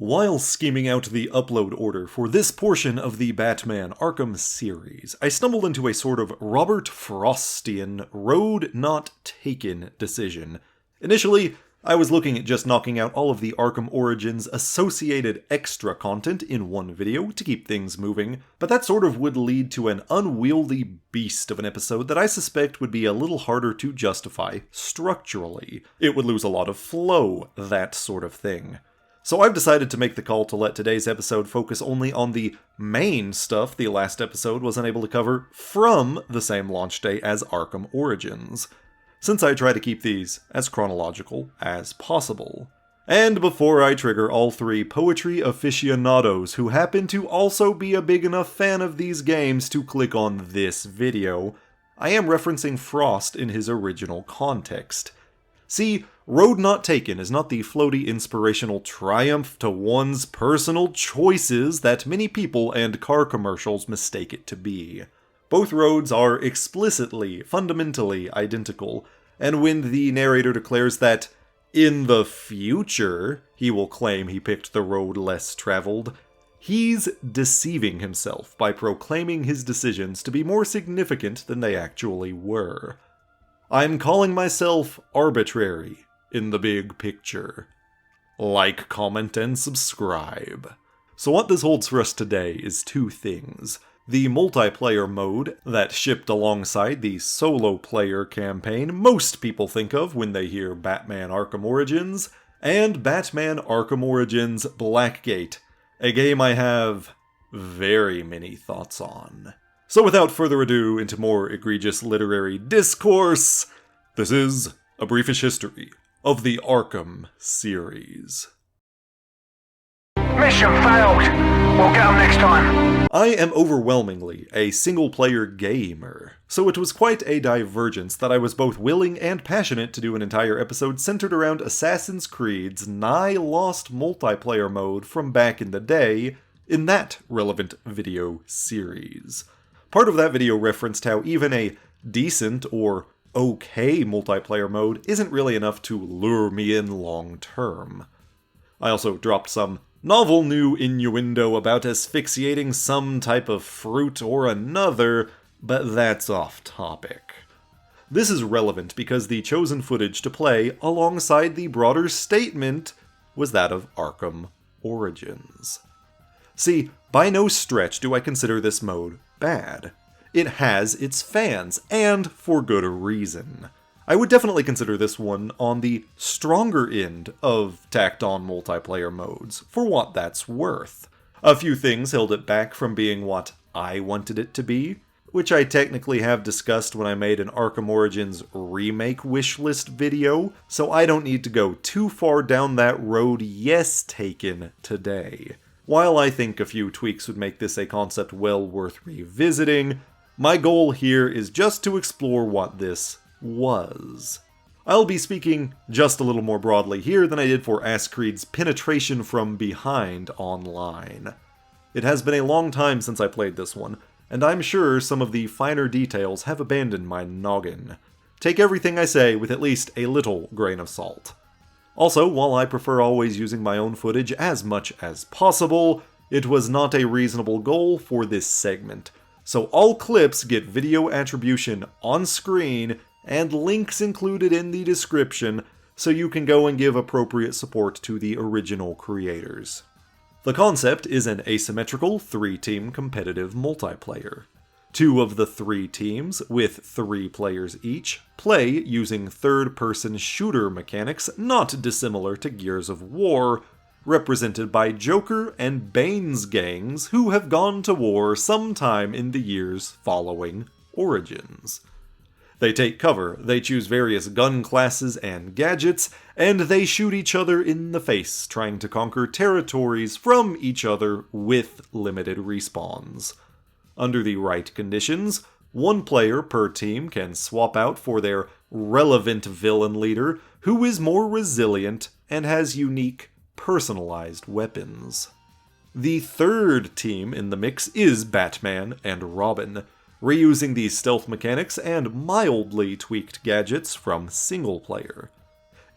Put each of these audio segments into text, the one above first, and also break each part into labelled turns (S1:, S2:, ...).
S1: While scheming out the upload order for this portion of the Batman Arkham series, I stumbled into a sort of Robert Frostian road not taken decision. Initially, I was looking at just knocking out all of the Arkham Origins associated extra content in one video to keep things moving, but that sort of would lead to an unwieldy beast of an episode that I suspect would be a little harder to justify structurally. It would lose a lot of flow, that sort of thing. So I've decided to make the call to let today's episode focus only on the main stuff the last episode was unable to cover from the same launch day as Arkham Origins, since I try to keep these as chronological as possible. And before I trigger all three poetry aficionados who happen to also be a big enough fan of these games to click on this video, I am referencing Frost in his original context. See, Road Not Taken is not the floaty inspirational triumph to one's personal choices that many people and car commercials mistake it to be. Both roads are explicitly, fundamentally identical, and when the narrator declares that, in the future, he will claim he picked the road less traveled, he's deceiving himself by proclaiming his decisions to be more significant than they actually were. I'm calling myself arbitrary in the big picture. Like, comment, and subscribe. So what this holds for us today is two things. The multiplayer mode that shipped alongside the solo player campaign most people think of when they hear Batman Arkham Origins, and Batman Arkham Origins Blackgate, a game I have very many thoughts on. So without further ado, into more egregious literary discourse, this is a briefish history of the Arkham series.
S2: Mission failed. We'll get them next time.
S1: I am overwhelmingly a single-player gamer, so it was quite a divergence that I was both willing and passionate to do an entire episode centered around Assassin's Creed's nigh-lost multiplayer mode from back in the day in that relevant video series. Part of that video referenced how even a decent or okay multiplayer mode isn't really enough to lure me in long term. I also dropped some novel new innuendo about asphyxiating some type of fruit or another, but that's off topic. This is relevant because the chosen footage to play alongside the broader statement was that of Arkham Origins. See, by no stretch do I consider this mode bad. It has its fans, and for good reason. I would definitely consider this one on the stronger end of tacked-on multiplayer modes, for what that's worth. A few things held it back from being what I wanted it to be, which I technically have discussed when I made an Arkham Origins remake wishlist video, so I don't need to go too far down that road taken today. While I think a few tweaks would make this a concept well worth revisiting, my goal here is just to explore what this was. I'll be speaking just a little more broadly here than I did for Ascreed's Penetration from Behind online. It has been a long time since I played this one, and I'm sure some of the finer details have abandoned my noggin. Take everything I say with at least a little grain of salt. Also, while I prefer always using my own footage as much as possible, it was not a reasonable goal for this segment, so all clips get video attribution on screen and links included in the description so you can go and give appropriate support to the original creators. The concept is an asymmetrical 3-team competitive multiplayer. 2 of the 3 teams, with 3 players each, play using third-person shooter mechanics not dissimilar to Gears of War, represented by Joker and Bane's gangs who have gone to war sometime in the years following Origins. They take cover, they choose various gun classes and gadgets, and they shoot each other in the face, trying to conquer territories from each other with limited respawns. Under the right conditions, 1 player per team can swap out for their relevant villain leader, who is more resilient and has unique, personalized weapons. The 3rd team in the mix is Batman and Robin, reusing the stealth mechanics and mildly tweaked gadgets from single player.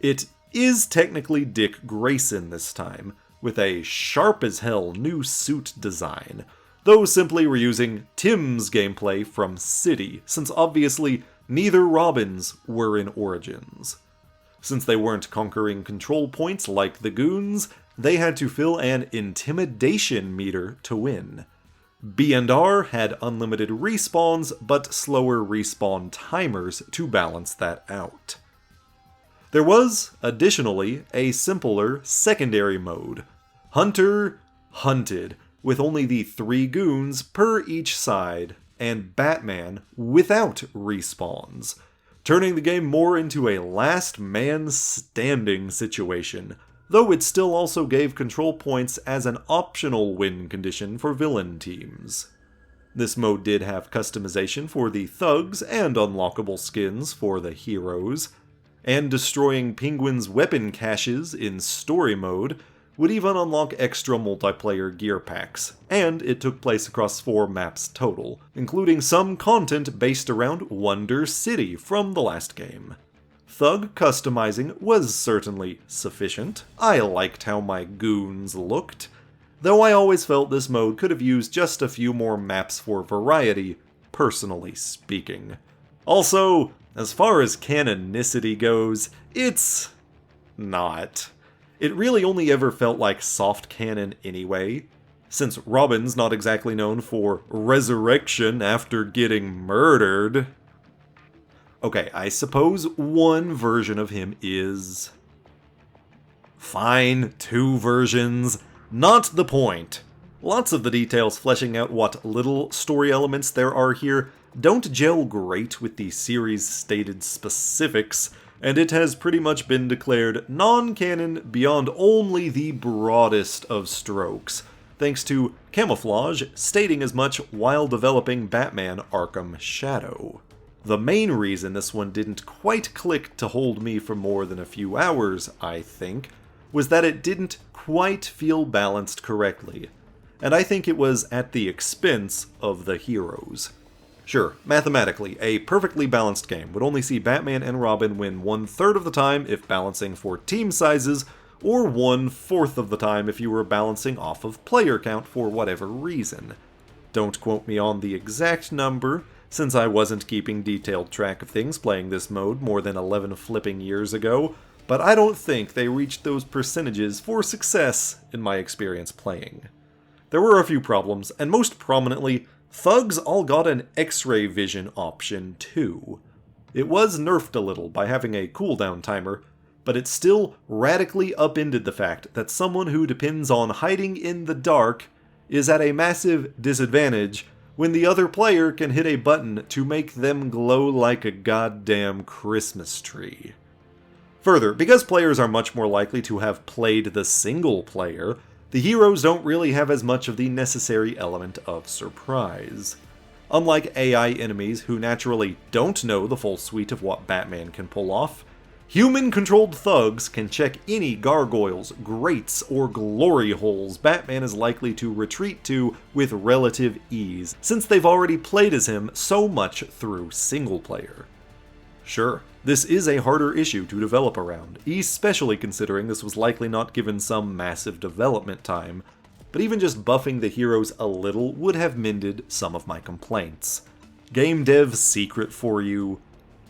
S1: It is technically Dick Grayson this time, with a sharp-as-hell new suit design, though simply reusing Tim's gameplay from City, since obviously neither Robins were in Origins. Since they weren't conquering control points like the goons, they had to fill an intimidation meter to win. B&R had unlimited respawns, but slower respawn timers to balance that out. There was, additionally, a simpler secondary mode, Hunter Hunted, with only the 3 goons per each side, and Batman without respawns, turning the game more into a last man standing situation, though it still also gave control points as an optional win condition for villain teams. This mode did have customization for the thugs and unlockable skins for the heroes, and destroying Penguin's weapon caches in story mode would even unlock extra multiplayer gear packs, and it took place across 4 maps total, including some content based around Wonder City from the last game. Thug customizing was certainly sufficient. I liked how my goons looked, though I always felt this mode could have used just a few more maps for variety, personally speaking. Also, as far as canonicity goes, it's not. It really only ever felt like soft canon anyway, since Robin's not exactly known for resurrection after getting murdered. Okay, I suppose one version of him is... fine, 2 versions. Not the point. Lots of the details fleshing out what little story elements there are here don't gel great with the series' stated specifics, and it has pretty much been declared non-canon beyond only the broadest of strokes, thanks to Camouflage stating as much while developing Batman Arkham Shadow. The main reason this one didn't quite click to hold me for more than a few hours, I think, was that it didn't quite feel balanced correctly, and I think it was at the expense of the heroes. Sure, mathematically, a perfectly balanced game would only see Batman and Robin win 1/3 of the time if balancing for team sizes, or 1/4 of the time if you were balancing off of player count for whatever reason. Don't quote me on the exact number, since I wasn't keeping detailed track of things playing this mode more than 11 flipping years ago, but I don't think they reached those percentages for success in my experience playing. There were a few problems, and most prominently, thugs all got an X-ray vision option too. It was nerfed a little by having a cooldown timer, but it still radically upended the fact that someone who depends on hiding in the dark is at a massive disadvantage when the other player can hit a button to make them glow like a goddamn Christmas tree. Further, because players are much more likely to have played the single player, the heroes don't really have as much of the necessary element of surprise. Unlike AI enemies who naturally don't know the full suite of what Batman can pull off, human-controlled thugs can check any gargoyles, grates, or glory holes Batman is likely to retreat to with relative ease, since they've already played as him so much through single-player. Sure, this is a harder issue to develop around, especially considering this was likely not given some massive development time, but even just buffing the heroes a little would have mended some of my complaints. Game dev's secret for you: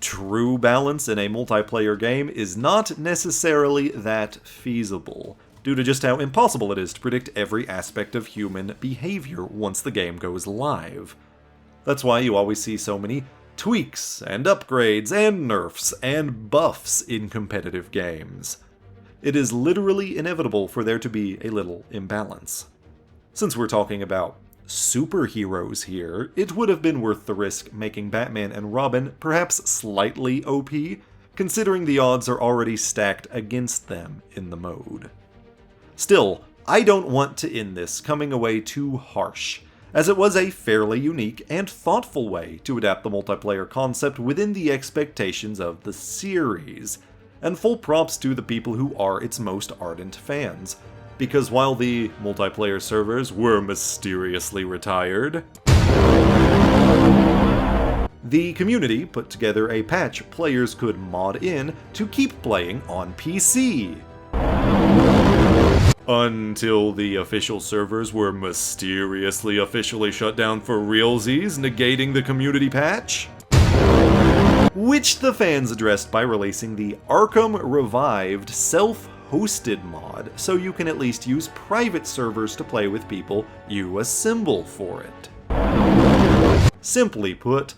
S1: true balance in a multiplayer game is not necessarily that feasible, due to just how impossible it is to predict every aspect of human behavior once the game goes live. That's why you always see so many tweaks and upgrades and nerfs and buffs in competitive games. It is literally inevitable for there to be a little imbalance. Since we're talking about superheroes here, it would have been worth the risk making Batman and Robin perhaps slightly OP, considering the odds are already stacked against them in the mode. Still, I don't want to end this coming away too harsh, as it was a fairly unique and thoughtful way to adapt the multiplayer concept within the expectations of the series, and full props to the people who are its most ardent fans, because while the multiplayer servers were mysteriously retired, the community put together a patch players could mod in to keep playing on PC. Until the official servers were mysteriously officially shut down for realsies, negating the community patch, which the fans addressed by releasing the Arkham Revived self-hosted mod, so you can at least use private servers to play with people you assemble for it. Simply put,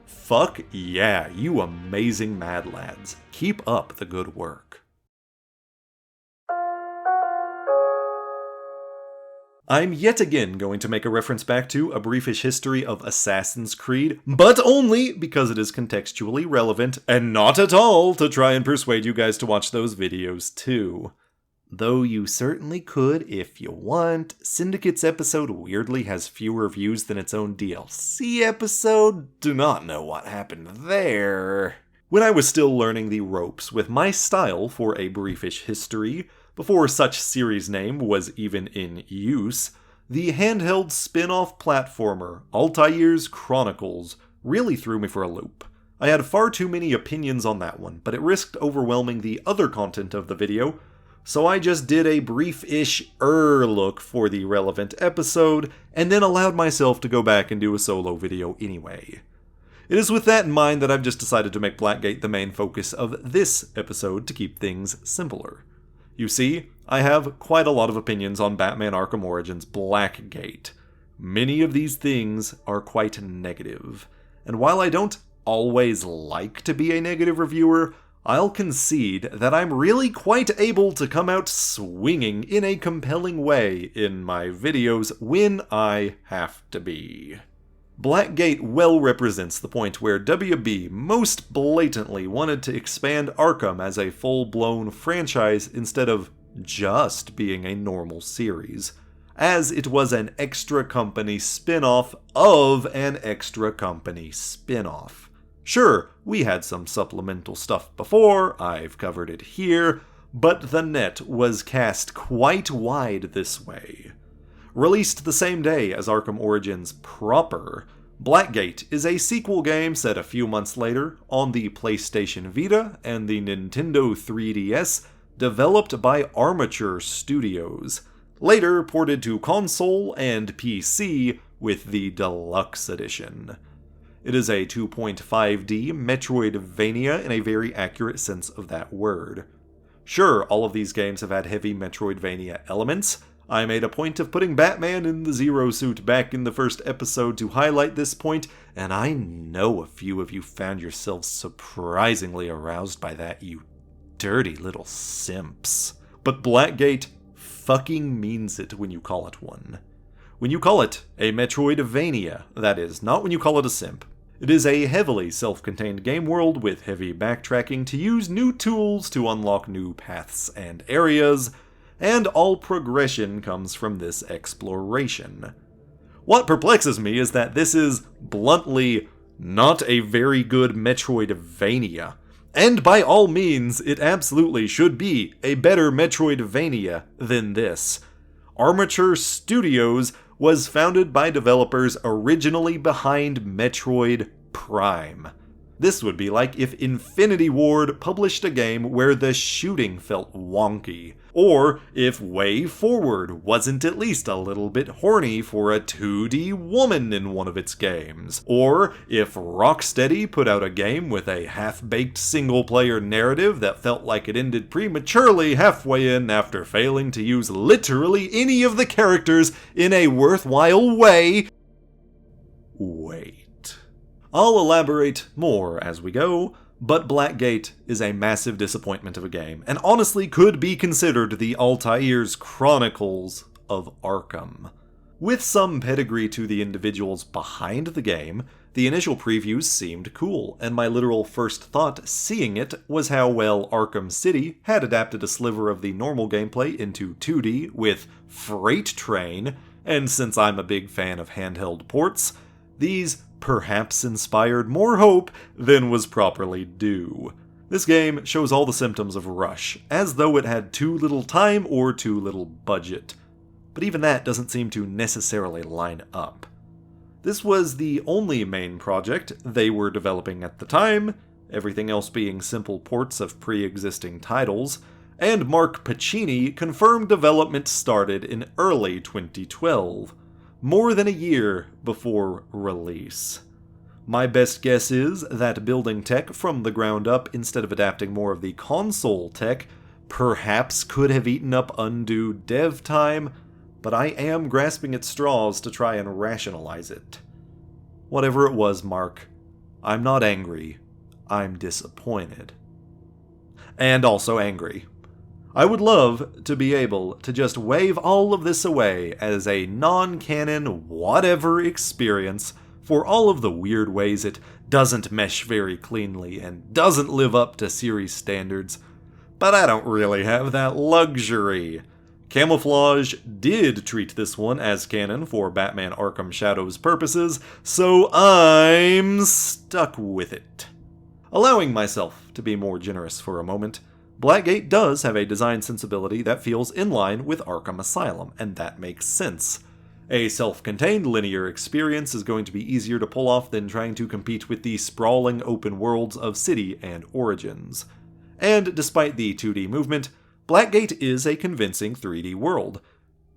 S1: fuck yeah, you amazing mad lads. Keep up the good work. I'm yet again going to make a reference back to A Briefish History of Assassin's Creed, but only because it is contextually relevant, and not at all to try and persuade you guys to watch those videos too. Though you certainly could if you want. Syndicate's episode weirdly has fewer views than its own DLC episode. Do not know what happened there. When I was still learning the ropes with my style for A Briefish History, before such series name was even in use, the handheld spin-off platformer Altair's Chronicles really threw me for a loop. I had far too many opinions on that one, but it risked overwhelming the other content of the video, so I just did a brief-ish look for the relevant episode, and then allowed myself to go back and do a solo video anyway. It is with that in mind that I've just decided to make Blackgate the main focus of this episode to keep things simpler. You see, I have quite a lot of opinions on Batman Arkham Origins Blackgate. Many of these things are quite negative, and while I don't always like to be a negative reviewer, I'll concede that I'm really quite able to come out swinging in a compelling way in my videos when I have to be. Blackgate well represents the point where WB most blatantly wanted to expand Arkham as a full-blown franchise instead of just being a normal series, as it was an extra company spin-off of an extra company spin-off. Sure, we had some supplemental stuff before, I've covered it here, but the net was cast quite wide this way. Released the same day as Arkham Origins proper, Blackgate is a sequel game set a few months later on the PlayStation Vita and the Nintendo 3DS, developed by Armature Studios, later ported to console and PC with the Deluxe Edition. It is a 2.5D Metroidvania in a very accurate sense of that word. Sure, all of these games have had heavy Metroidvania elements. I made a point of putting Batman in the Zero Suit back in the first episode to highlight this point, and I know a few of you found yourselves surprisingly aroused by that, you dirty little simps. But Blackgate fucking means it when you call it one. When you call it a Metroidvania, that is, not when you call it a simp. It is a heavily self-contained game world with heavy backtracking to use new tools to unlock new paths and areas, and all progression comes from this exploration. What perplexes me is that this is, bluntly, not a very good Metroidvania. And by all means, it absolutely should be a better Metroidvania than this. Armature Studios was founded by developers originally behind Metroid Prime. This would be like if Infinity Ward published a game where the shooting felt wonky, or if Way Forward wasn't at least a little bit horny for a 2D woman in one of its games, or if Rocksteady put out a game with a half-baked single-player narrative that felt like it ended prematurely halfway in after failing to use literally any of the characters in a worthwhile way. Wait. I'll elaborate more as we go, but Blackgate is a massive disappointment of a game, and honestly could be considered the Altair's Chronicles of Arkham. With some pedigree to the individuals behind the game, the initial previews seemed cool, and my literal first thought seeing it was how well Arkham City had adapted a sliver of the normal gameplay into 2D with Freight Train, and since I'm a big fan of handheld ports, these perhaps inspired more hope than was properly due. This game shows all the symptoms of Rush, as though it had too little time or too little budget. But even that doesn't seem to necessarily line up. This was the only main project they were developing at the time, everything else being simple ports of pre-existing titles, and Mark Pacini confirmed development started in early 2012, more than a year before release. My best guess is that building tech from the ground up instead of adapting more of the console tech perhaps could have eaten up undue dev time, but I am grasping at straws to try and rationalize it. Whatever it was, Mark, I'm not angry, I'm disappointed. And also angry. I would love to be able to just wave all of this away as a non-canon whatever experience for all of the weird ways it doesn't mesh very cleanly and doesn't live up to series standards, but I don't really have that luxury. Camouflage did treat this one as canon for Batman Arkham Shadow's purposes, so I'm stuck with it. Allowing myself to be more generous for a moment, Blackgate does have a design sensibility that feels in line with Arkham Asylum, and that makes sense. A self-contained linear experience is going to be easier to pull off than trying to compete with the sprawling open worlds of City and Origins. And despite the 2D movement, Blackgate is a convincing 3D world.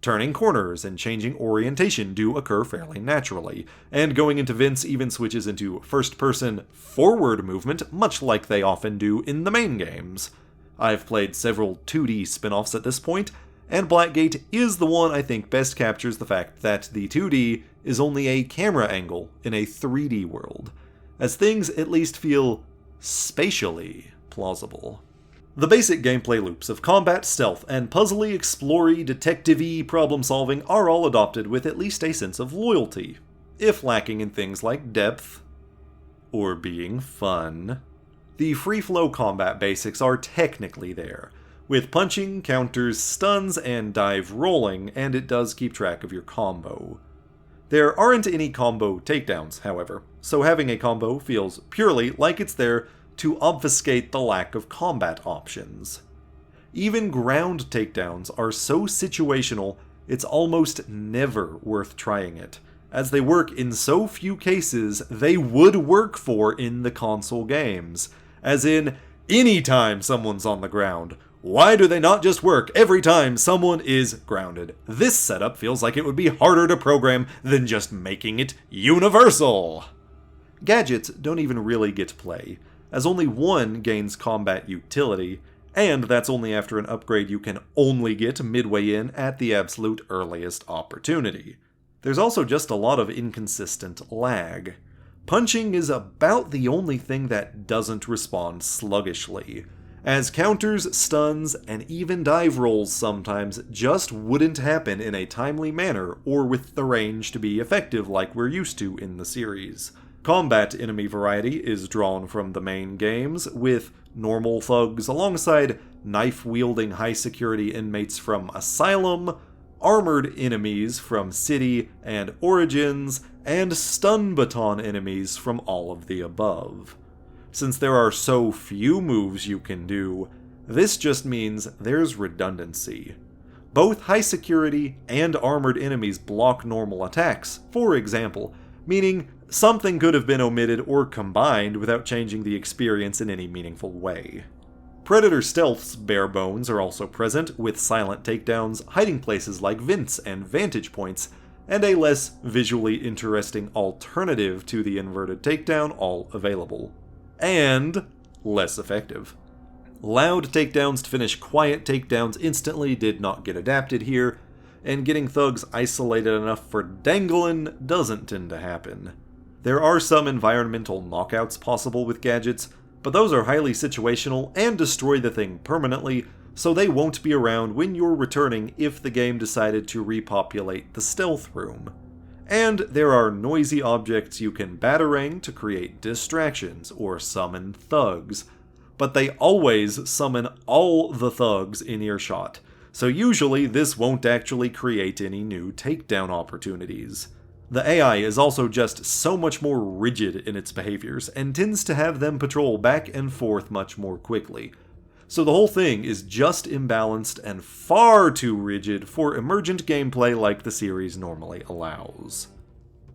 S1: Turning corners and changing orientation do occur fairly naturally, and going into vents even switches into first-person forward movement, much like they often do in the main games. I've played several 2D spin-offs at this point, and Blackgate is the one I think best captures the fact that the 2D is only a camera angle in a 3D world, as things at least feel spatially plausible. The basic gameplay loops of combat, stealth, and puzzly, explory, detective-y problem-solving are all adopted with at least a sense of loyalty, if lacking in things like depth or being fun. The free-flow combat basics are technically there, with punching, counters, stuns, and dive rolling, and it does keep track of your combo. There aren't any combo takedowns, however, so having a combo feels purely like it's there to obfuscate the lack of combat options. Even ground takedowns are so situational, it's almost never worth trying it, as they work in so few cases they would work for in the console games, as in, anytime someone's on the ground. Why do they not just work every time someone is grounded? This setup feels like it would be harder to program than just making it universal. Gadgets don't even really get play, as only one gains combat utility, and that's only after an upgrade you can only get midway in at the absolute earliest opportunity. There's also just a lot of inconsistent lag. Punching is about the only thing that doesn't respond sluggishly, as counters, stuns, and even dive rolls sometimes just wouldn't happen in a timely manner or with the range to be effective like we're used to in the series. Combat enemy variety is drawn from the main games, with normal thugs alongside knife-wielding high-security inmates from Asylum, armored enemies from City and Origins, and stun baton enemies from all of the above. Since there are so few moves you can do, this just means there's redundancy. Both high security and armored enemies block normal attacks, for example, meaning something could have been omitted or combined without changing the experience in any meaningful way. Predator stealth's bare bones are also present, with silent takedowns, hiding places like vents and vantage points, and a less visually interesting alternative to the inverted takedown all available. And less effective. Loud takedowns to finish quiet takedowns instantly did not get adapted here, and getting thugs isolated enough for dangling doesn't tend to happen. There are some environmental knockouts possible with gadgets, but those are highly situational and destroy the thing permanently, so they won't be around when you're returning if the game decided to repopulate the stealth room. And there are noisy objects you can batarang to create distractions or summon thugs, but they always summon all the thugs in earshot, so usually this won't actually create any new takedown opportunities. The AI is also just so much more rigid in its behaviors, and tends to have them patrol back and forth much more quickly. So the whole thing is just imbalanced and far too rigid for emergent gameplay like the series normally allows.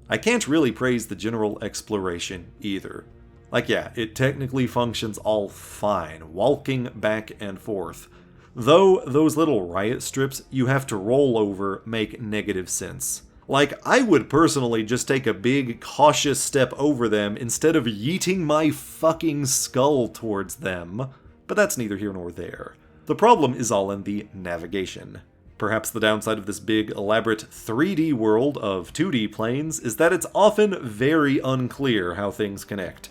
S1: I can't really praise the general exploration either. Like yeah, it technically functions all fine, walking back and forth, though those little riot strips you have to roll over make negative sense. Like, I would personally just take a big, cautious step over them instead of yeeting my fucking skull towards them. But that's neither here nor there. The problem is all in the navigation. Perhaps the downside of this big, elaborate 3D world of 2D planes is that it's often very unclear how things connect.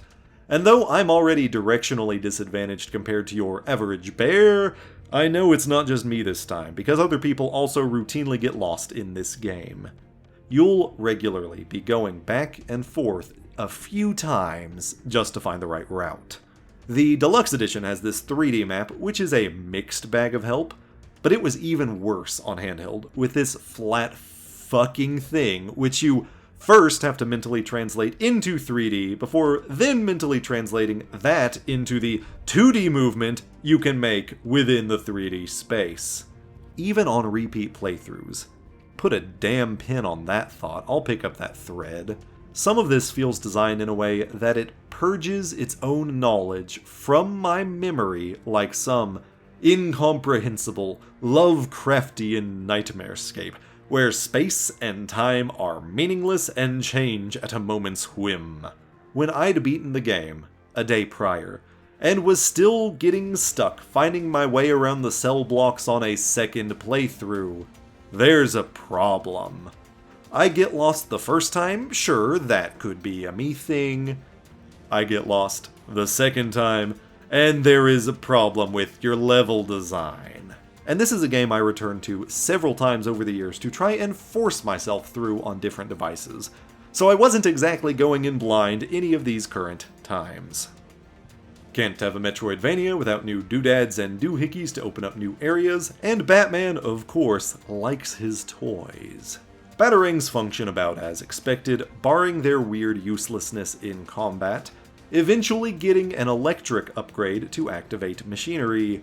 S1: And though I'm already directionally disadvantaged compared to your average bear, I know it's not just me this time, because other people also routinely get lost in this game. You'll regularly be going back and forth a few times just to find the right route. The Deluxe Edition has this 3D map, which is a mixed bag of help, but it was even worse on handheld, with this flat fucking thing, which you first have to mentally translate into 3D before then mentally translating that into the 2D movement you can make within the 3D space. Even on repeat playthroughs. Put a damn pin on that thought, I'll pick up that thread. Some of this feels designed in a way that it purges its own knowledge from my memory like some incomprehensible, Lovecraftian nightmarescape, where space and time are meaningless and change at a moment's whim. When I'd beaten the game, a day prior, and was still getting stuck finding my way around the cell blocks on a second playthrough, there's a problem. I get lost the first time, sure, that could be a me thing. I get lost the second time, and there is a problem with your level design. And this is a game I returned to several times over the years to try and force myself through on different devices, so I wasn't exactly going in blind any of these current times. Can't have a Metroidvania without new doodads and doohickeys to open up new areas, and Batman, of course, likes his toys. Batarangs function about as expected, barring their weird uselessness in combat, eventually getting an electric upgrade to activate machinery,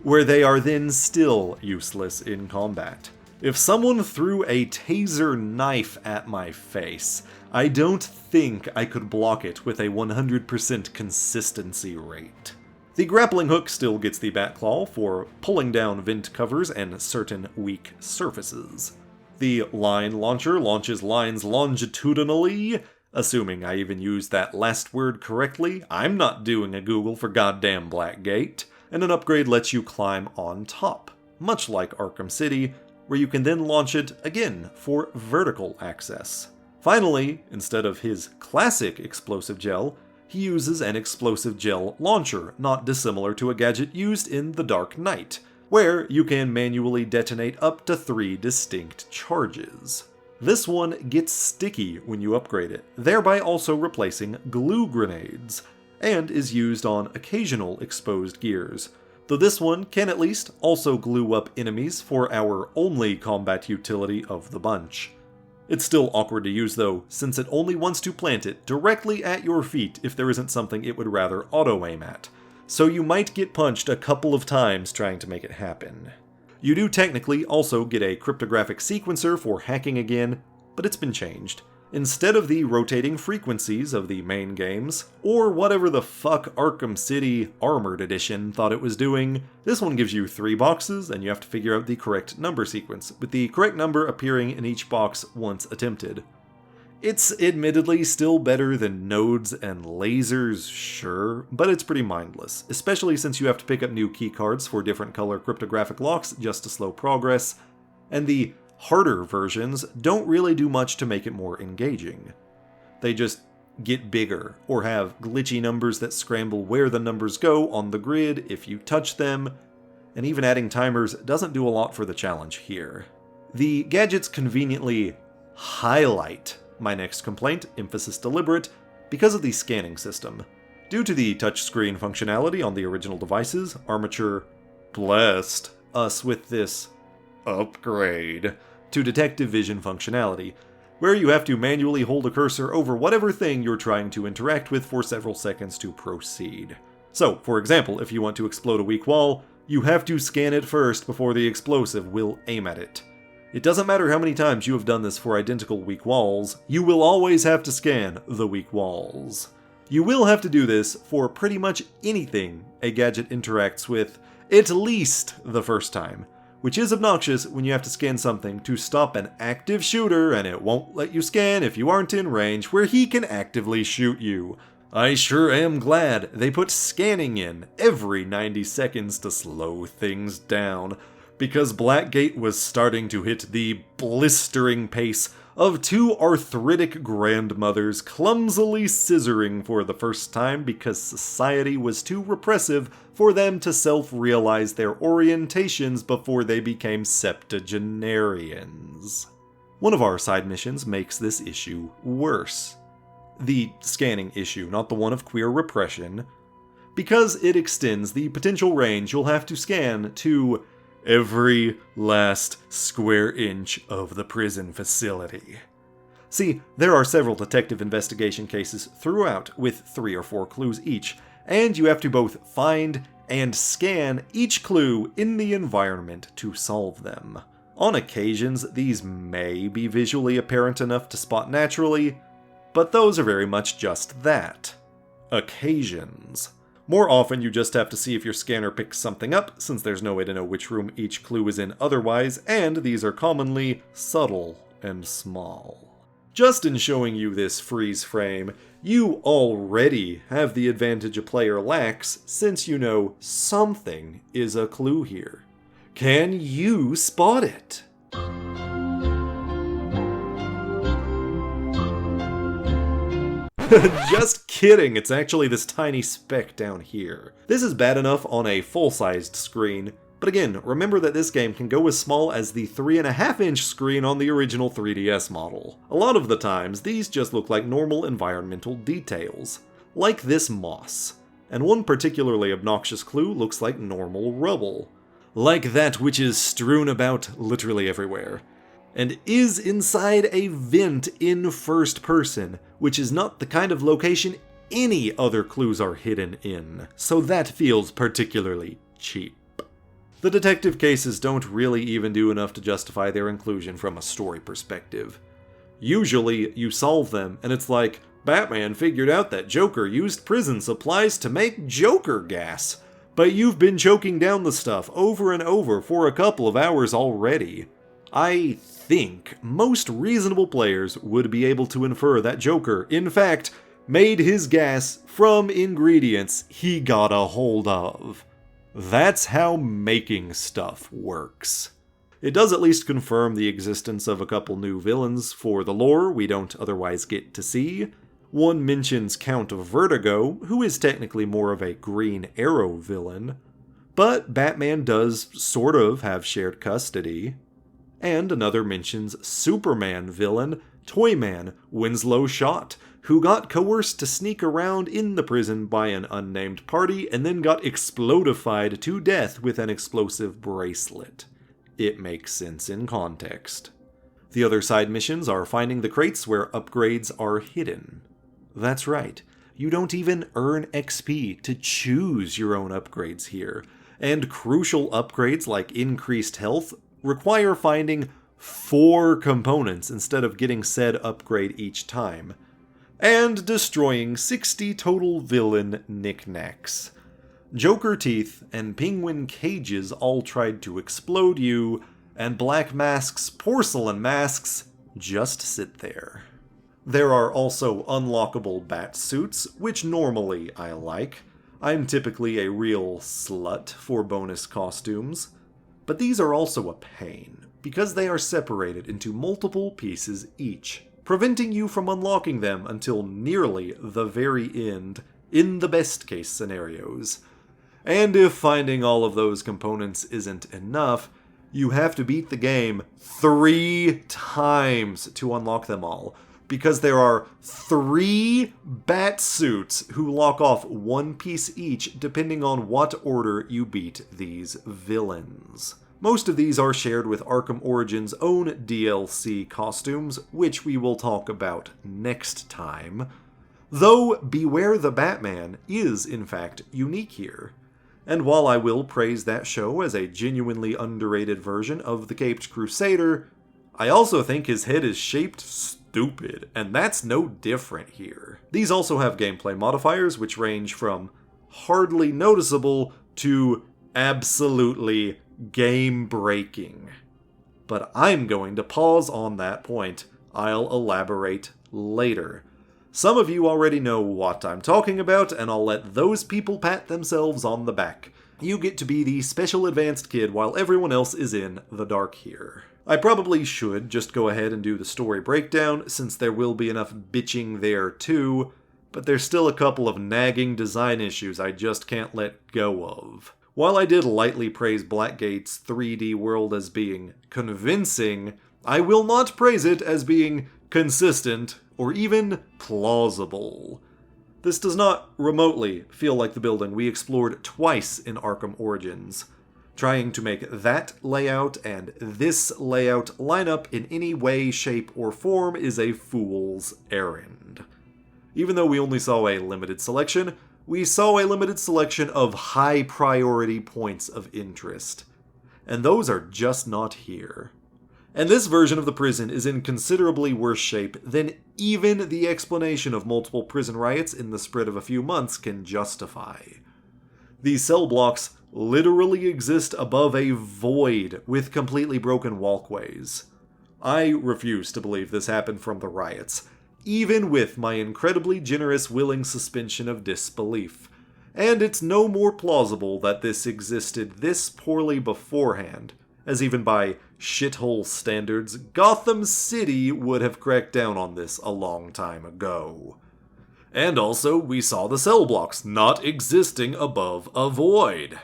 S1: where they are then still useless in combat. If someone threw a taser knife at my face, I don't think I could block it with a 100% consistency rate. The grappling hook still gets the Batclaw for pulling down vent covers and certain weak surfaces. The line launcher launches lines longitudinally, assuming I even used that last word correctly. I'm not doing a Google for goddamn Blackgate. And an upgrade lets you climb on top, much like Arkham City, where you can then launch it again for vertical access. Finally, instead of his classic explosive gel, he uses an explosive gel launcher, not dissimilar to a gadget used in The Dark Knight, where you can manually detonate up to 3 distinct charges. This one gets sticky when you upgrade it, thereby also replacing glue grenades, and is used on occasional exposed gears, though this one can at least also glue up enemies for our only combat utility of the bunch. It's still awkward to use though, since it only wants to plant it directly at your feet if there isn't something it would rather auto-aim at, so you might get punched a couple of times trying to make it happen. You do technically also get a cryptographic sequencer for hacking again, but it's been changed. Instead of the rotating frequencies of the main games, or whatever the fuck Arkham City Armored Edition thought it was doing, this one gives you 3 boxes and you have to figure out the correct number sequence, with the correct number appearing in each box once attempted. It's admittedly still better than nodes and lasers, sure, but it's pretty mindless, especially since you have to pick up new keycards for different color cryptographic locks just to slow progress, and the harder versions don't really do much to make it more engaging. They just get bigger, or have glitchy numbers that scramble where the numbers go on the grid if you touch them, and even adding timers doesn't do a lot for the challenge here. The gadgets conveniently highlight my next complaint, emphasis deliberate, because of the scanning system. Due to the touchscreen functionality on the original devices, Armature blessed us with this upgrade to detective vision functionality, where you have to manually hold a cursor over whatever thing you're trying to interact with for several seconds to proceed. So, for example, if you want to explode a weak wall, you have to scan it first before the explosive will aim at it. It doesn't matter how many times you have done this for identical weak walls, you will always have to scan the weak walls. You will have to do this for pretty much anything a gadget interacts with, At least the first time. Which is obnoxious when you have to scan something to stop an active shooter and it won't let you scan if you aren't in range where he can actively shoot you. I sure am glad they put scanning in every 90 seconds to slow things down, because Blackgate was starting to hit the blistering pace of two arthritic grandmothers clumsily scissoring for the first time because society was too repressive for them to self-realize their orientations before they became septuagenarians. One of our side missions makes this issue worse. The scanning issue, not the one of queer repression, because it extends the potential range you'll have to scan to every last square inch of the prison facility. See, there are several detective investigation cases throughout with 3 or 4 clues each, and you have to both find and scan each clue in the environment to solve them. On occasions, these may be visually apparent enough to spot naturally, but those are very much just that. Occasions. More often, you just have to see if your scanner picks something up, since there's no way to know which room each clue is in otherwise, and these are commonly subtle and small. Just in showing you this freeze frame, you already have the advantage a player lacks, since you know something is a clue here. Can you spot it? Just kidding, it's actually this tiny speck down here. This is bad enough on a full-sized screen, but again, remember that this game can go as small as the 3.5-inch screen on the original 3DS model. A lot of the times, these just look like normal environmental details, like this moss. And one particularly obnoxious clue looks like normal rubble, like that which is strewn about literally everywhere, and is inside a vent in first person, which is not the kind of location any other clues are hidden in, so that feels particularly cheap. The detective cases don't really even do enough to justify their inclusion from a story perspective. Usually, you solve them, and it's like, Batman figured out that Joker used prison supplies to make Joker gas, but you've been choking down the stuff over and over for a couple of hours already. I think most reasonable players would be able to infer that Joker, in fact, made his gas from ingredients he got a hold of. That's how making stuff works. It does at least confirm the existence of a couple new villains for the lore we don't otherwise get to see. One mentions Count of Vertigo, who is technically more of a Green Arrow villain, but Batman does sort of have shared custody. And another mentions Superman villain, Toyman Winslow Schott, who got coerced to sneak around in the prison by an unnamed party and then got explodified to death with an explosive bracelet. It makes sense in context. The other side missions are finding the crates where upgrades are hidden. That's right, you don't even earn XP to choose your own upgrades here, and crucial upgrades like increased health require finding 4 components instead of getting said upgrade each time, and destroying 60 total villain knickknacks. Joker teeth and penguin cages all tried to explode you, and Black Mask's porcelain masks just sit there. There are also unlockable bat suits, which normally I like. I'm typically a real slut for bonus costumes. But these are also a pain, because they are separated into multiple pieces each, preventing you from unlocking them until nearly the very end, in the best case scenarios. And if finding all of those components isn't enough, you have to beat the game 3 times to unlock them all, because there are 3 bat suits who lock off 1 piece each depending on what order you beat these villains. Most of these are shared with Arkham Origins' own DLC costumes, which we will talk about next time. Though Beware the Batman is, in fact, unique here. And while I will praise that show as a genuinely underrated version of the Caped Crusader, I also think his head is shaped stupid, and that's no different here. These also have gameplay modifiers which range from hardly noticeable to Absolutely game-breaking. But I'm going to pause on that point. I'll elaborate later. Some of you already know what I'm talking about, and I'll let those people pat themselves on the back. You get to be the special advanced kid while everyone else is in the dark here. I probably should just go ahead and do the story breakdown, since there will be enough bitching there too, but there's still a couple of nagging design issues I just can't let go of. While I did lightly praise Blackgate's 3D world as being convincing, I will not praise it as being consistent or even plausible. This does not remotely feel like the building we explored twice in Arkham Origins. Trying to make that layout and this layout line up in any way, shape, or form is a fool's errand. Even though we only saw a limited selection, we saw a limited selection of high-priority points of interest. And those are just not here. And this version of the prison is in considerably worse shape than even the explanation of multiple prison riots in the spread of a few months can justify. These cell blocks literally exist above a void with completely broken walkways. I refuse to believe this happened from the riots, even with my incredibly generous willing suspension of disbelief. And it's no more plausible that this existed this poorly beforehand, as even by shithole standards, Gotham City would have cracked down on this a long time ago. And also, we saw the cell blocks not existing above a void.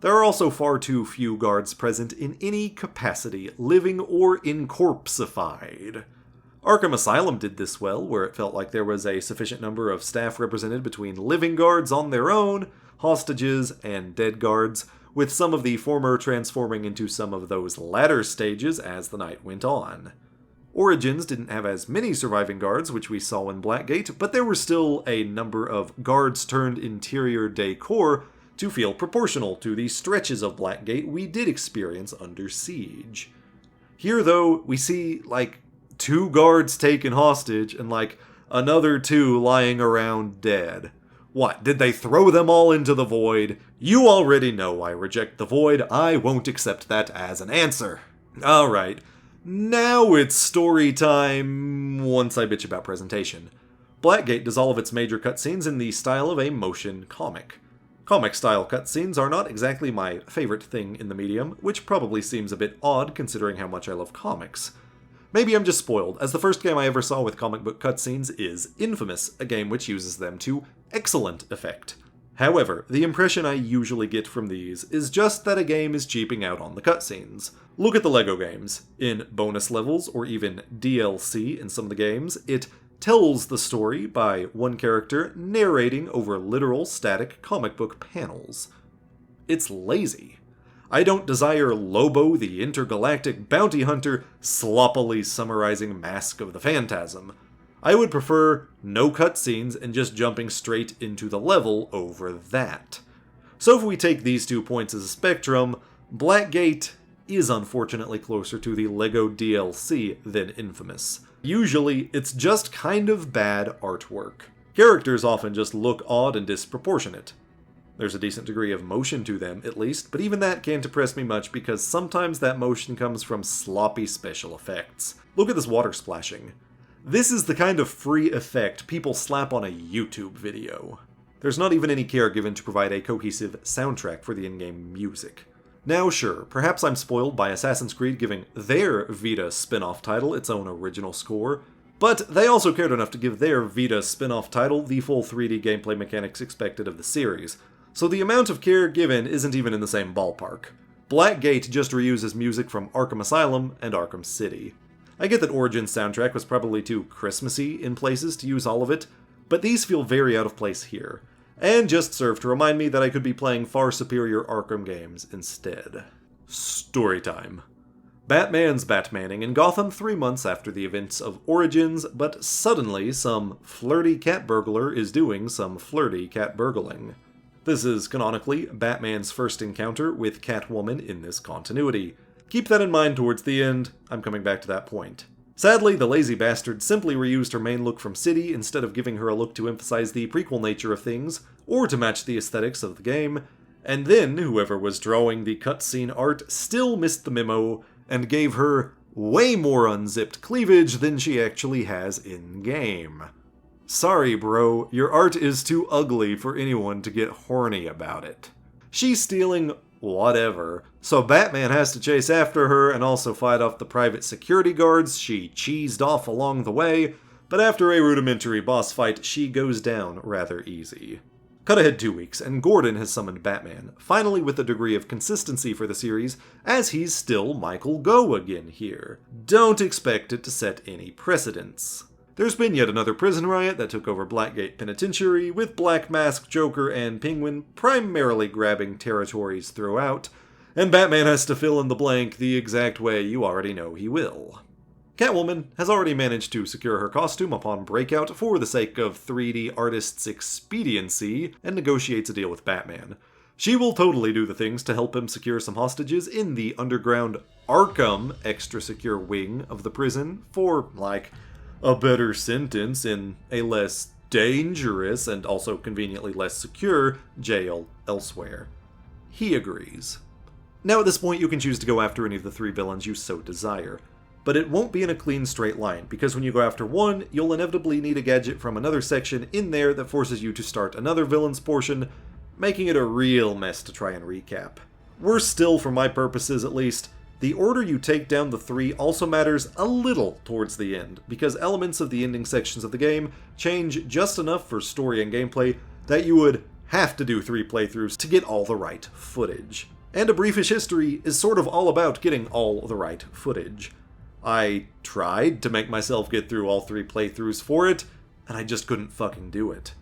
S1: There are also far too few guards present in any capacity, living or incorpsified. Arkham Asylum did this well, where it felt like there was a sufficient number of staff represented between living guards on their own, hostages, and dead guards, with some of the former transforming into some of those latter stages as the night went on. Origins didn't have as many surviving guards, which we saw in Blackgate, but there were still a number of guards-turned-interior decor to feel proportional to the stretches of Blackgate we did experience under siege. Here, though, we see, 2 guards taken hostage and, another 2 lying around dead. What, did they throw them all into the void? You already know I reject the void. I won't accept that as an answer. Alright, now it's story time once I bitch about presentation. Blackgate does all of its major cutscenes in the style of a motion comic. Comic-style cutscenes are not exactly my favorite thing in the medium, which probably seems a bit odd considering how much I love comics. Maybe I'm just spoiled, as the first game I ever saw with comic book cutscenes is Infamous, a game which uses them to excellent effect. However, the impression I usually get from these is just that a game is cheaping out on the cutscenes. Look at the LEGO games. In bonus levels, or even DLC in some of the games, it tells the story by one character narrating over literal static comic book panels. It's lazy. I don't desire Lobo the intergalactic bounty hunter sloppily summarizing Mask of the Phantasm. I would prefer no cutscenes and just jumping straight into the level over that. So if we take these 2 points as a spectrum, Blackgate is unfortunately closer to the LEGO DLC than Infamous. Usually, it's just kind of bad artwork. Characters often just look odd and disproportionate. There's a decent degree of motion to them, at least, but even that can't impress me much because sometimes that motion comes from sloppy special effects. Look at this water splashing. This is the kind of free effect people slap on a YouTube video. There's not even any care given to provide a cohesive soundtrack for the in-game music. Now sure, perhaps I'm spoiled by Assassin's Creed giving their Vita spin-off title its own original score, but they also cared enough to give their Vita spin-off title the full 3D gameplay mechanics expected of the series. So the amount of care given isn't even in the same ballpark. Blackgate just reuses music from Arkham Asylum and Arkham City. I get that Origins' soundtrack was probably too Christmassy in places to use all of it, but these feel very out of place here, and just serve to remind me that I could be playing far superior Arkham games instead. Storytime. Batman's Batmaning in Gotham 3 months after the events of Origins, but suddenly some flirty cat burglar is doing some flirty cat burgling. This is, canonically, Batman's first encounter with Catwoman in this continuity. Keep that in mind towards the end, I'm coming back to that point. Sadly, the lazy bastard simply reused her main look from City instead of giving her a look to emphasize the prequel nature of things, or to match the aesthetics of the game, And then whoever was drawing the cutscene art still missed the memo and gave her way more unzipped cleavage than she actually has in-game. Sorry, bro, your art is too ugly for anyone to get horny about it. She's stealing whatever, so Batman has to chase after her and also fight off the private security guards she cheesed off along the way, but after a rudimentary boss fight, she goes down rather easy. Cut ahead 2 weeks, and Gordon has summoned Batman, finally with a degree of consistency for the series, as he's still Michael Go again here. Don't expect it to set any precedents. There's been yet another prison riot that took over Blackgate Penitentiary, with Black Mask, Joker, and Penguin primarily grabbing territories throughout, and Batman has to fill in the blank the exact way you already know he will. Catwoman has already managed to secure her costume upon breakout for the sake of 3D artists' expediency, and negotiates a deal with Batman. She will totally do the things to help him secure some hostages in the underground Arkham extra secure wing of the prison for, like, a better sentence in a less dangerous and also conveniently less secure jail elsewhere. He agrees. Now at this point you can choose to go after any of the 3 villains you so desire. But it won't be in a clean straight line, because when you go after one, you'll inevitably need a gadget from another section in there that forces you to start another villain's portion, making it a real mess to try and recap. Worse still, for my purposes at least, the order you take down the 3 also matters a little towards the end, because elements of the ending sections of the game change just enough for story and gameplay that you would have to do 3 playthroughs to get all the right footage. And A Briefish History is sort of all about getting all the right footage. I tried to make myself get through all 3 playthroughs for it, and I just couldn't fucking do it.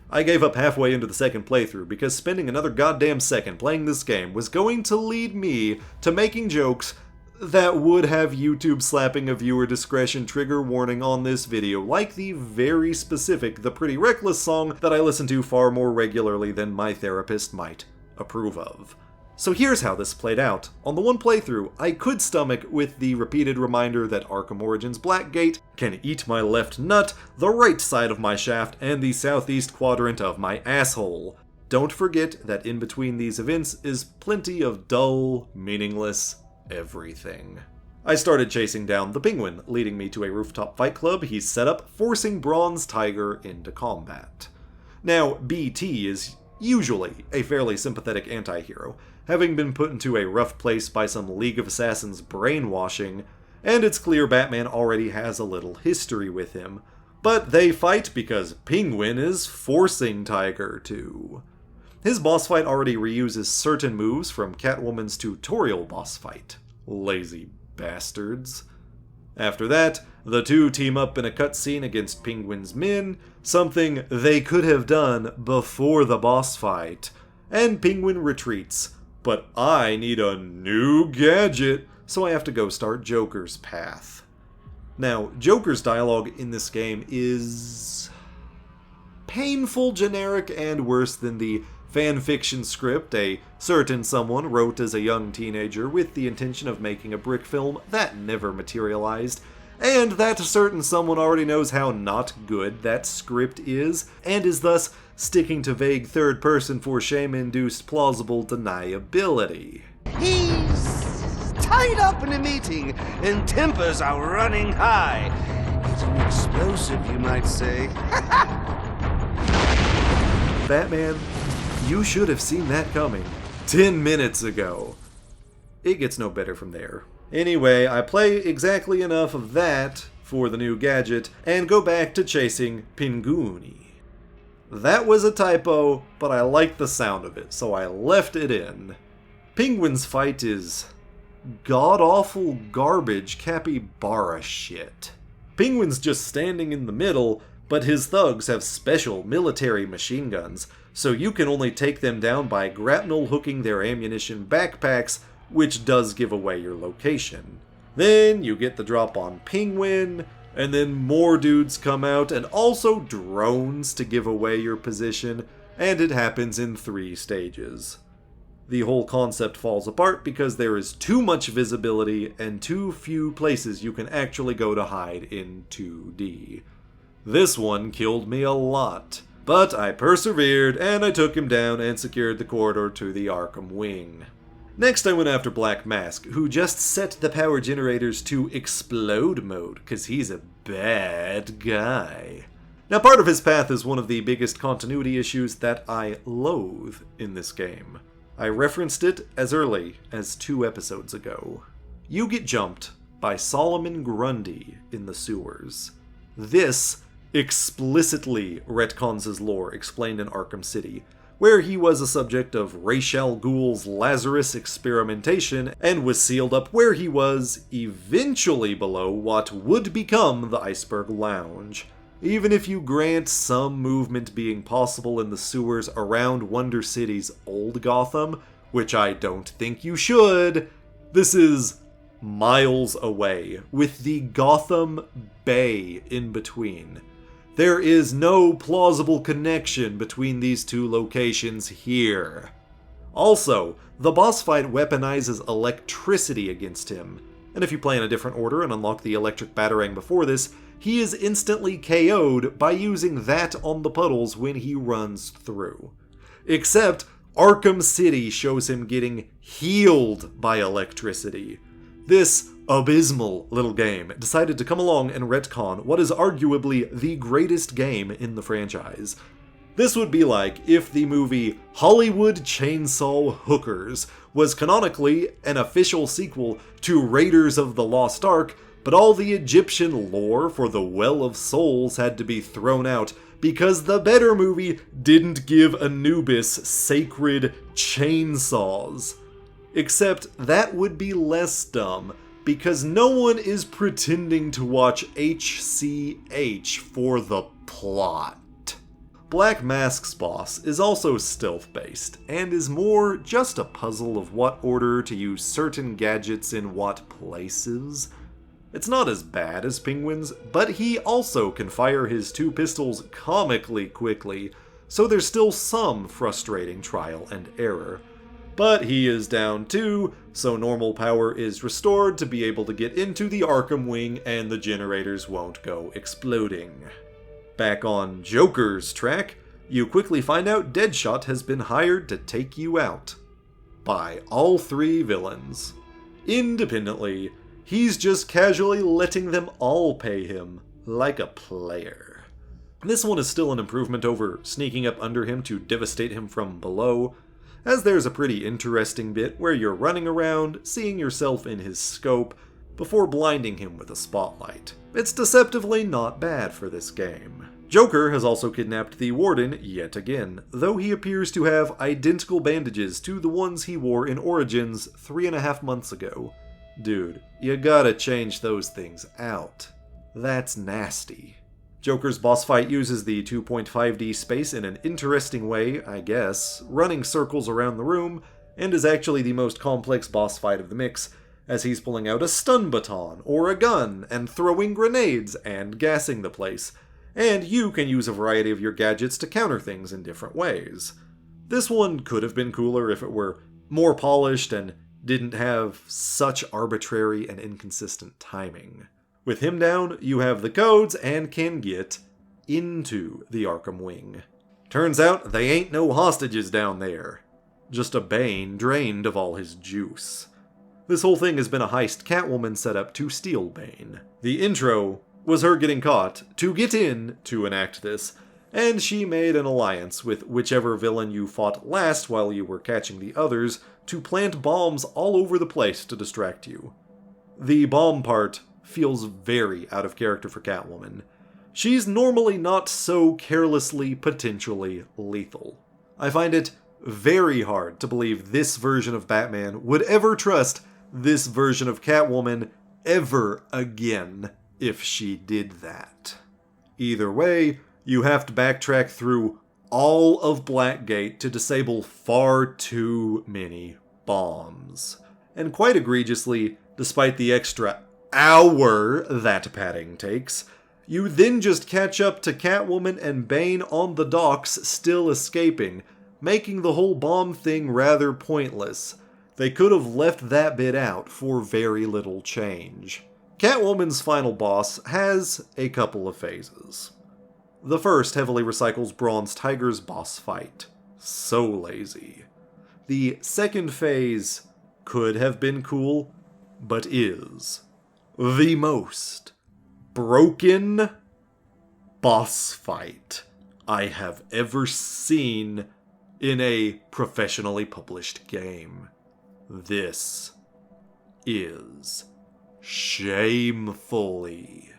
S1: I gave up halfway into the second playthrough because spending another goddamn second playing this game was going to lead me to making jokes that would have YouTube slapping a viewer discretion trigger warning on this video, like the very specific The Pretty Reckless song that I listen to far more regularly than my therapist might approve of. So here's how this played out. On the one playthrough, I could stomach with the repeated reminder that Arkham Origins Blackgate can eat my left nut, the right side of my shaft, and the southeast quadrant of my asshole. Don't forget that in between these events is plenty of dull, meaningless everything. I started chasing down the Penguin, leading me to a rooftop fight club he's set up, forcing Bronze Tiger into combat. Now, BT is usually a fairly sympathetic anti-hero, having been put into a rough place by some League of Assassins brainwashing, and it's clear Batman already has a little history with him. But they fight because Penguin is forcing Tiger to. His boss fight already reuses certain moves from Catwoman's tutorial boss fight. Lazy bastards. After that, the two team up in a cutscene against Penguin's men, something they could have done before the boss fight, and Penguin retreats. But I need a new gadget, so I have to go start Joker's path. Now, Joker's dialogue in this game is painful, generic, and worse than the fanfiction script a certain someone wrote as a young teenager with the intention of making a brick film that never materialized, and that certain someone already knows how not good that script is, and is thus sticking to vague third-person for shame-induced plausible deniability.
S3: He's tied up in a meeting, and tempers are running high. He's an explosive, you might say.
S1: Batman, you should have seen that coming 10 minutes ago. It gets no better from there. Anyway, I play exactly enough of that for the new gadget, and go back to chasing Penguin. That was a typo, but I liked the sound of it, so I left it in. Penguin's fight is god-awful garbage capybara shit. Penguin's just standing in the middle, but his thugs have special military machine guns, so you can only take them down by grapnel hooking their ammunition backpacks, which does give away your location. Then you get the drop on Penguin, and then more dudes come out, and also drones to give away your position, and it happens in 3 stages. The whole concept falls apart because there is too much visibility and too few places you can actually go to hide in 2D. This one killed me a lot. But I persevered, and I took him down and secured the corridor to the Arkham wing. Next I went after Black Mask, who just set the power generators to explode mode, cause he's a bad guy. Now part of his path is one of the biggest continuity issues that I loathe in this game. I referenced it as early as 2 episodes ago. You get jumped by Solomon Grundy in the sewers. This explicitly retcons his lore explained in Arkham City, where he was a subject of Ra's al Ghul's Lazarus experimentation and was sealed up where he was, eventually below what would become the Iceberg Lounge. Even if you grant some movement being possible in the sewers around Wonder City's old Gotham, which I don't think you should, this is miles away, with the Gotham Bay in between. There is no plausible connection between these 2 locations here. Also, the boss fight weaponizes electricity against him, and if you play in a different order and unlock the electric batarang before this, he is instantly KO'd by using that on the puddles when he runs through. Except, Arkham City shows him getting healed by electricity. This abysmal little game decided to come along and retcon what is arguably the greatest game in the franchise. This would be like if the movie Hollywood Chainsaw Hookers was canonically an official sequel to Raiders of the Lost Ark, but all the Egyptian lore for the Well of Souls had to be thrown out because the better movie didn't give Anubis sacred chainsaws. Except that would be less dumb, because no one is pretending to watch HCH for the plot. Black Mask's boss is also stealth-based, and is more just a puzzle of what order to use certain gadgets in what places. It's not as bad as Penguin's, but he also can fire his 2 pistols comically quickly, so there's still some frustrating trial and error. But he is down too, so normal power is restored to be able to get into the Arkham wing and the generators won't go exploding. Back on Joker's track, you quickly find out Deadshot has been hired to take you out. By all 3 villains. Independently, he's just casually letting them all pay him, like a player. This one is still an improvement over sneaking up under him to devastate him from below, as there's a pretty interesting bit where you're running around, seeing yourself in his scope, before blinding him with a spotlight. It's deceptively not bad for this game. Joker has also kidnapped the Warden yet again, though he appears to have identical bandages to the ones he wore in Origins 3.5 months ago. Dude, you gotta change those things out. That's nasty. Joker's boss fight uses the 2.5D space in an interesting way, I guess, running circles around the room, and is actually the most complex boss fight of the mix, as he's pulling out a stun baton or a gun and throwing grenades and gassing the place, and you can use a variety of your gadgets to counter things in different ways. This one could have been cooler if it were more polished and didn't have such arbitrary and inconsistent timing. With him down, you have the codes and can get into the Arkham wing. Turns out they ain't no hostages down there. Just a Bane drained of all his juice. This whole thing has been a heist Catwoman set up to steal Bane. The intro was her getting caught to get in to enact this, and she made an alliance with whichever villain you fought last while you were catching the others to plant bombs all over the place to distract you. The bomb part feels very out of character for Catwoman. She's normally not so carelessly potentially lethal. I find it very hard to believe this version of Batman would ever trust this version of Catwoman ever again if she did that. Either way, you have to backtrack through all of Blackgate to disable far too many bombs. And quite egregiously, despite the extra hour that padding takes, you then just catch up to Catwoman and Bane on the docks still escaping, making the whole bomb thing rather pointless. They could have left that bit out for very little change. Catwoman's final boss has a couple of phases. The first heavily recycles Bronze Tiger's boss fight. So lazy. The second phase could have been cool, but is the most broken boss fight I have ever seen in a professionally published game. This is shamefully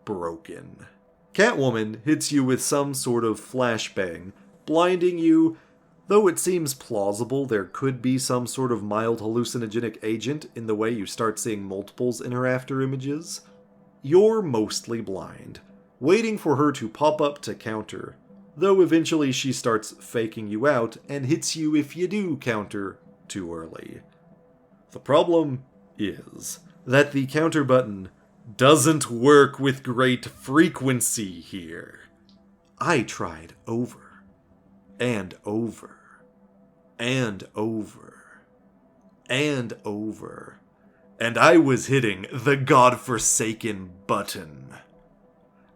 S1: broken. Catwoman hits you with some sort of flashbang, blinding you. Though it seems plausible there could be some sort of mild hallucinogenic agent in the way you start seeing multiples in her after images, you're mostly blind, waiting for her to pop up to counter, though eventually she starts faking you out and hits you if you do counter too early. The problem is that the counter button doesn't work with great frequency here. I tried over and over and over and over, and I was hitting the godforsaken button.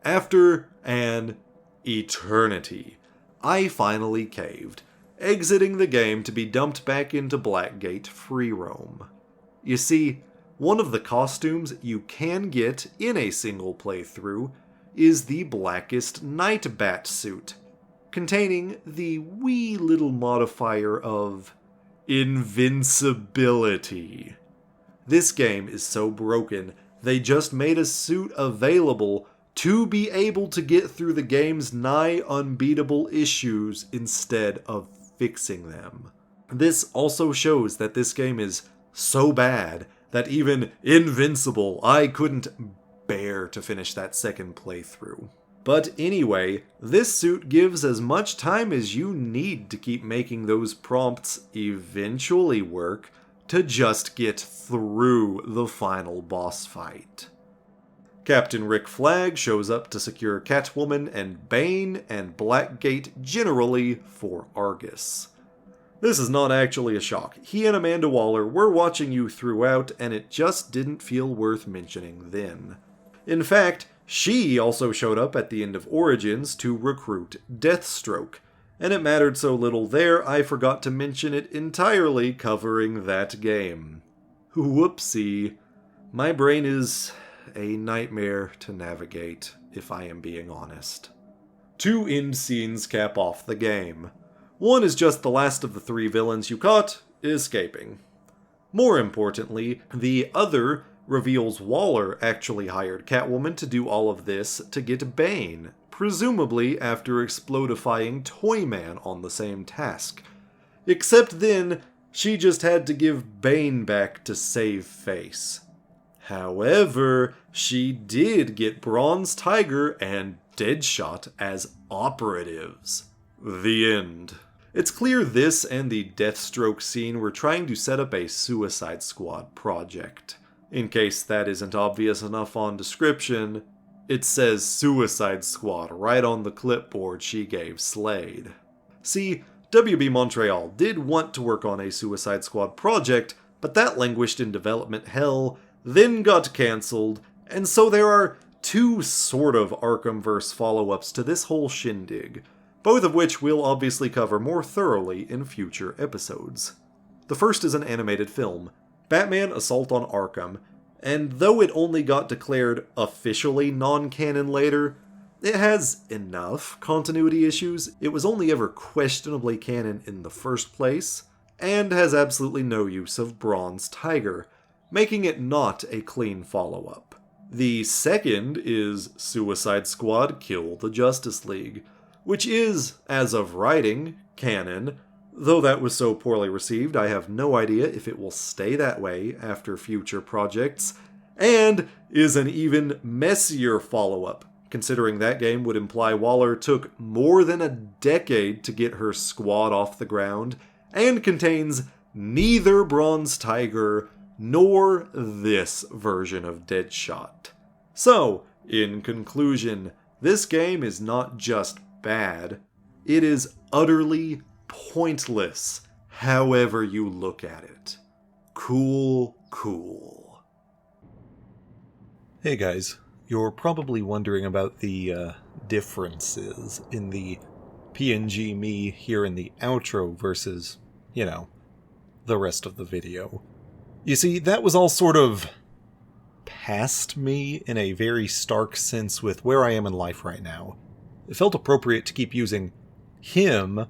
S1: After an eternity, I finally caved, exiting the game to be dumped back into Blackgate free roam. You see, one of the costumes you can get in a single playthrough is the Blackest Night Bat suit, containing the wee little modifier of invincibility. This game is so broken, they just made a suit available to be able to get through the game's nigh unbeatable issues instead of fixing them. This also shows that this game is so bad that even Invincible, I couldn't bear to finish that second playthrough. But anyway, this suit gives as much time as you need to keep making those prompts eventually work to just get through the final boss fight. Captain Rick Flag shows up to secure Catwoman and Bane and Blackgate generally for Argus. This is not actually a shock. He and Amanda Waller were watching you throughout, and it just didn't feel worth mentioning then. In fact, she also showed up at the end of Origins to recruit Deathstroke, and it mattered so little there I forgot to mention it entirely covering that game. Whoopsie. My brain is a nightmare to navigate, if I am being honest. 2 end scenes cap off the game. One is just the last of the 3 villains you caught escaping. More importantly, the other reveals Waller actually hired Catwoman to do all of this to get Bane, presumably after explodifying Toyman on the same task. Except then, she just had to give Bane back to save face. However, she did get Bronze Tiger and Deadshot as operatives. The end. It's clear this and the Deathstroke scene were trying to set up a Suicide Squad project. In case that isn't obvious enough on description, it says Suicide Squad right on the clipboard she gave Slade. See, WB Montreal did want to work on a Suicide Squad project, but that languished in development hell, then got cancelled, and so there are 2 sort of Arkhamverse follow-ups to this whole shindig, both of which we'll obviously cover more thoroughly in future episodes. The first is an animated film, Batman Assault on Arkham, and though it only got declared officially non-canon later, it has enough continuity issues it was only ever questionably canon in the first place, and has absolutely no use of Bronze Tiger, making it not a clean follow-up. The second is Suicide Squad Kill the Justice League, which is, as of writing, canon, though that was so poorly received I have no idea if it will stay that way after future projects, and is an even messier follow-up, considering that game would imply Waller took more than a decade to get her squad off the ground, and contains neither Bronze Tiger nor this version of Deadshot. So, in conclusion, this game is not just bad, it is utterly pointless, however you look at it. Cool. Hey guys, you're probably wondering about the differences in the PNG me here in the outro versus, the rest of the video. You see, that was all sort of past me in a very stark sense with where I am in life right now. It felt appropriate to keep using him,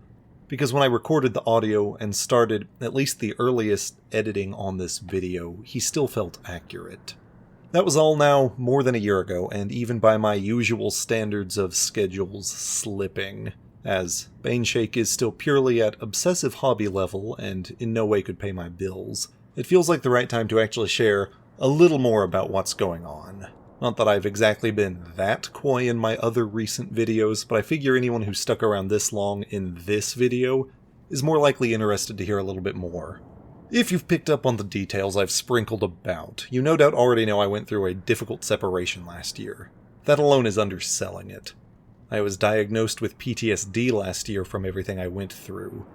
S1: because when I recorded the audio and started at least the earliest editing on this video, he still felt accurate. That was all now more than a year ago, and even by my usual standards of schedules slipping, as Baneshake is still purely at obsessive hobby level and in no way could pay my bills, it feels like the right time to actually share a little more about what's going on. Not that I've exactly been that coy in my other recent videos, but I figure anyone who's stuck around this long in this video is more likely interested to hear a little bit more. If you've picked up on the details I've sprinkled about, you no doubt already know I went through a difficult separation last year. That alone is underselling it. I was diagnosed with PTSD last year from everything I went through,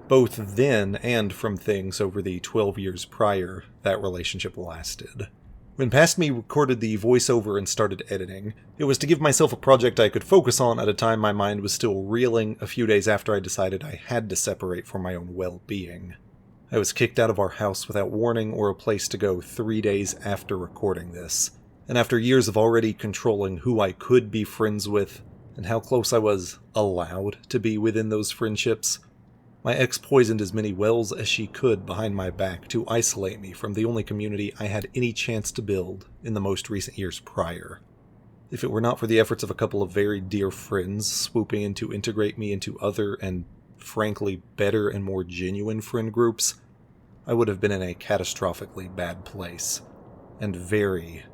S1: both then and from things over the 12 years prior that relationship lasted. When Past Me recorded the voiceover and started editing, it was to give myself a project I could focus on at a time my mind was still reeling a few days after I decided I had to separate for my own well-being. I was kicked out of our house without warning or a place to go 3 days after recording this, and after years of already controlling who I could be friends with and how close I was allowed to be within those friendships, my ex poisoned as many wells as she could behind my back to isolate me from the only community I had any chance to build in the most recent years prior. If it were not for the efforts of a couple of very dear friends swooping in to integrate me into other and frankly better and more genuine friend groups, I would have been in a catastrophically bad place, and very,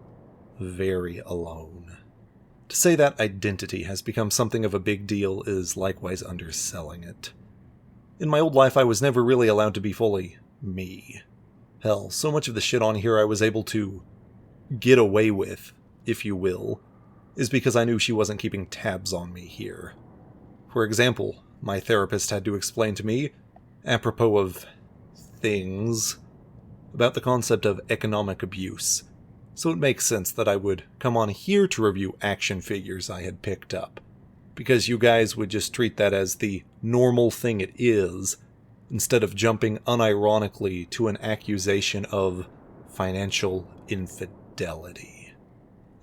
S1: very alone. To say that identity has become something of a big deal is likewise underselling it. In my old life, I was never really allowed to be fully me. Hell, so much of the shit on here I was able to get away with, if you will, is because I knew she wasn't keeping tabs on me here. For example, my therapist had to explain to me, apropos of things, about the concept of economic abuse, so it makes sense that I would come on here to review action figures I had picked up, because you guys would just treat that as the normal thing it is, instead of jumping unironically to an accusation of financial infidelity.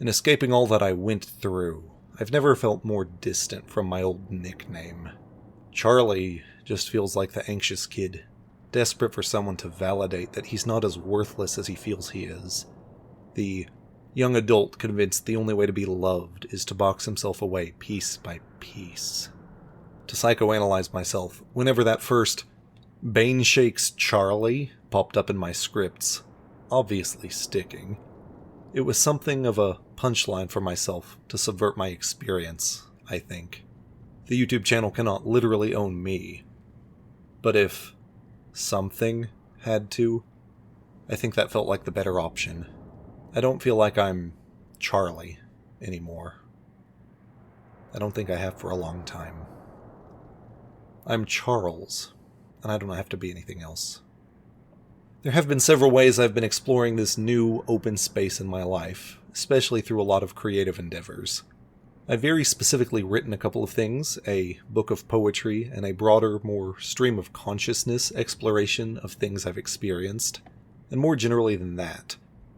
S1: In escaping all that I went through, I've never felt more distant from my old nickname. Charlie just feels like the anxious kid, desperate for someone to validate that he's not as worthless as he feels he is. The young adult convinced the only way to be loved is to box himself away piece by piece. To psychoanalyze myself, whenever that first Baneshake's Charlie popped up in my scripts, obviously sticking, it was something of a punchline for myself to subvert my experience, I think. The YouTube channel cannot literally own me, but if something had to, I think that felt like the better option. I don't feel like I'm Charlie anymore. I don't think I have for a long time. I'm Charles, and I don't have to be anything else. There have been several ways I've been exploring this new open space in my life, especially through a lot of creative endeavors. I've very specifically written a couple of things, a book of poetry, and a broader, more stream of consciousness exploration of things I've experienced. And more generally than that,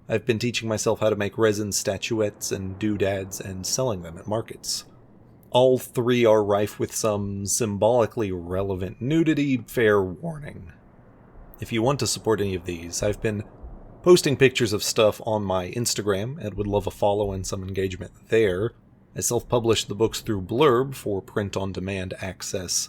S1: I've been teaching myself how to make resin statuettes and doodads and selling them at markets. All three are rife with some symbolically relevant nudity, fair warning. If you want to support any of these, I've been posting pictures of stuff on my Instagram and would love a follow and some engagement there. I self-published the books through Blurb for print-on-demand access,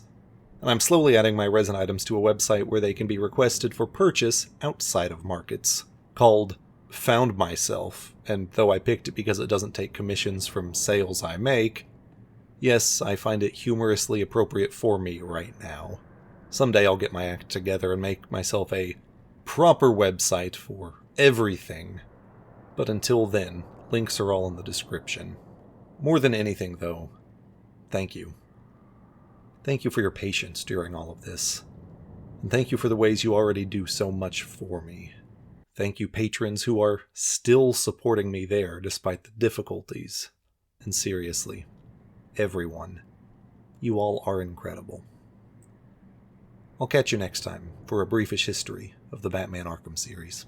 S1: and I'm slowly adding my resin items to a website where they can be requested for purchase outside of markets, called Found Myself, and though I picked it because it doesn't take commissions from sales I make, yes, I find it humorously appropriate for me right now. Someday I'll get my act together and make myself a proper website for everything, but until then, links are all in the description. More than anything, though, thank you. Thank you for your patience during all of this. And thank you for the ways you already do so much for me. Thank you, patrons who are still supporting me there despite the difficulties. And seriously, everyone. You all are incredible. I'll catch you next time for a briefish history of the Batman Arkham series.